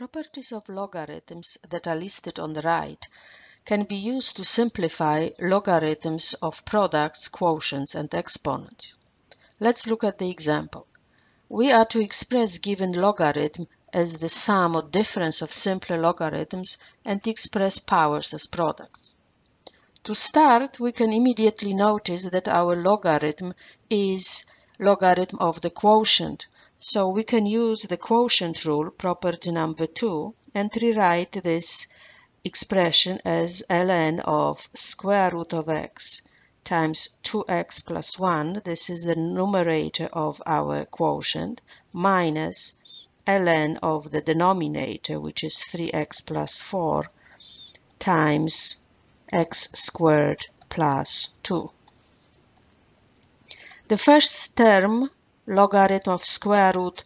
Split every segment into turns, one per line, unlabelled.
Properties of logarithms that are listed on the right can be used to simplify logarithms of products, quotients, and exponents. Let's look at the example. We are to express given logarithm as the sum or difference of simpler logarithms and express powers as products. To start, we can immediately notice that our logarithm is logarithm of the quotient. So we can use the quotient rule, property number 2, and rewrite this expression as ln of square root of x times 2x plus 1, this is the numerator of our quotient, minus ln of the denominator, which is 3x plus 4, times x squared plus 2. The first term, logarithm of square root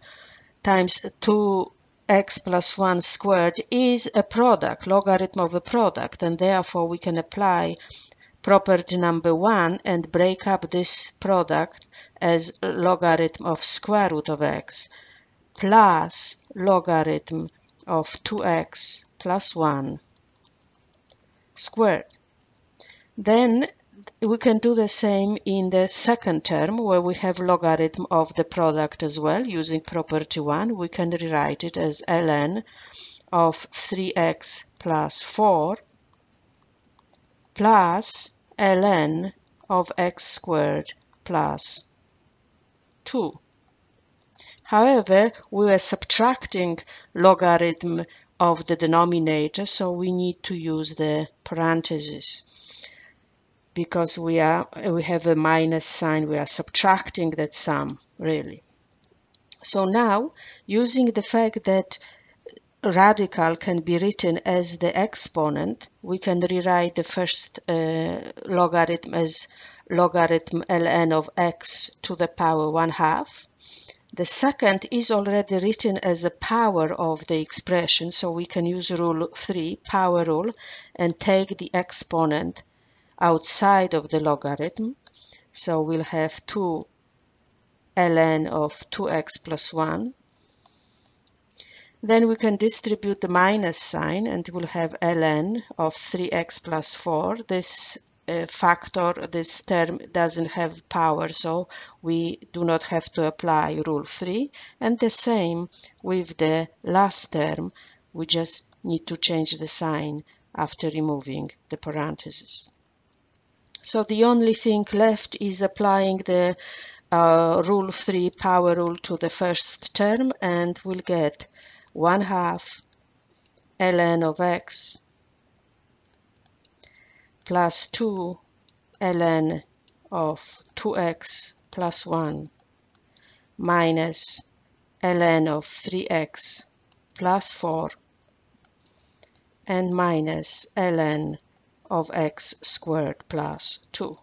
times 2x plus 1 squared, is a product, logarithm of a product, and therefore we can apply property number 1 and break up this product as logarithm of square root of x plus logarithm of 2x plus 1 squared. Then we can do the same in the second term, where we have logarithm of the product as well. Using property 1, we can rewrite it as ln of 3x plus 4 plus ln of x squared plus 2. However, we are subtracting logarithm of the denominator, so we need to use the parentheses. Because we have a minus sign, we are subtracting that sum, really. So now, using the fact that radical can be written as the exponent, we can rewrite the first logarithm as logarithm ln of x to the power 1/2. The second is already written as a power of the expression, so we can use rule 3, power rule, and take the exponent outside of the logarithm. So we'll have 2 ln of 2x plus 1. Then we can distribute the minus sign and we'll have ln of 3x plus 4. This factor, this term doesn't have power, so we do not have to apply rule 3. And the same with the last term, we just need to change the sign after removing the parentheses. So the only thing left is applying the rule 3 power rule to the first term, and we'll get 1/2 ln of x plus 2 ln of 2x plus 1 minus ln of 3x plus 4 and minus ln of x squared plus 2.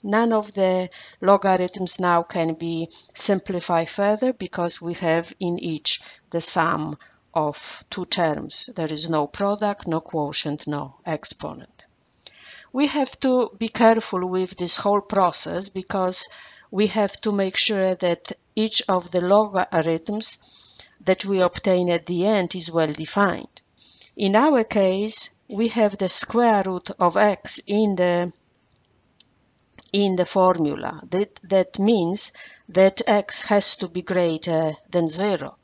None of the logarithms now can be simplified further because we have in each the sum of two terms. There is no product, no quotient, no exponent. We have to be careful with this whole process because we have to make sure that each of the logarithms that we obtain at the end is well defined. In our case, we have the square root of x in the formula. That means that x has to be greater than 0.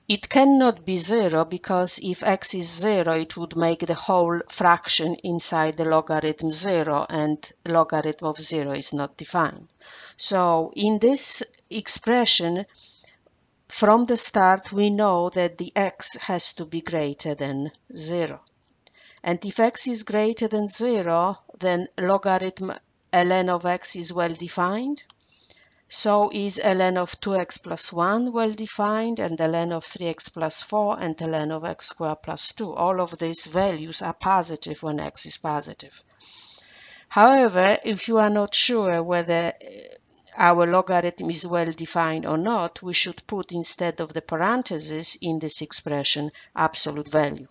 It cannot be 0 because if x is 0, it would make the whole fraction inside the logarithm 0, and logarithm of 0 is not defined. So in this expression, from the start, we know that the x has to be greater than 0. And if x is greater than 0, then logarithm ln of x is well defined. So is ln of 2x plus 1 well defined, and ln of 3x plus 4, and ln of x squared plus 2. All of these values are positive when x is positive. However, if you are not sure whether our logarithm is well defined or not, we should put instead of the parentheses in this expression absolute value.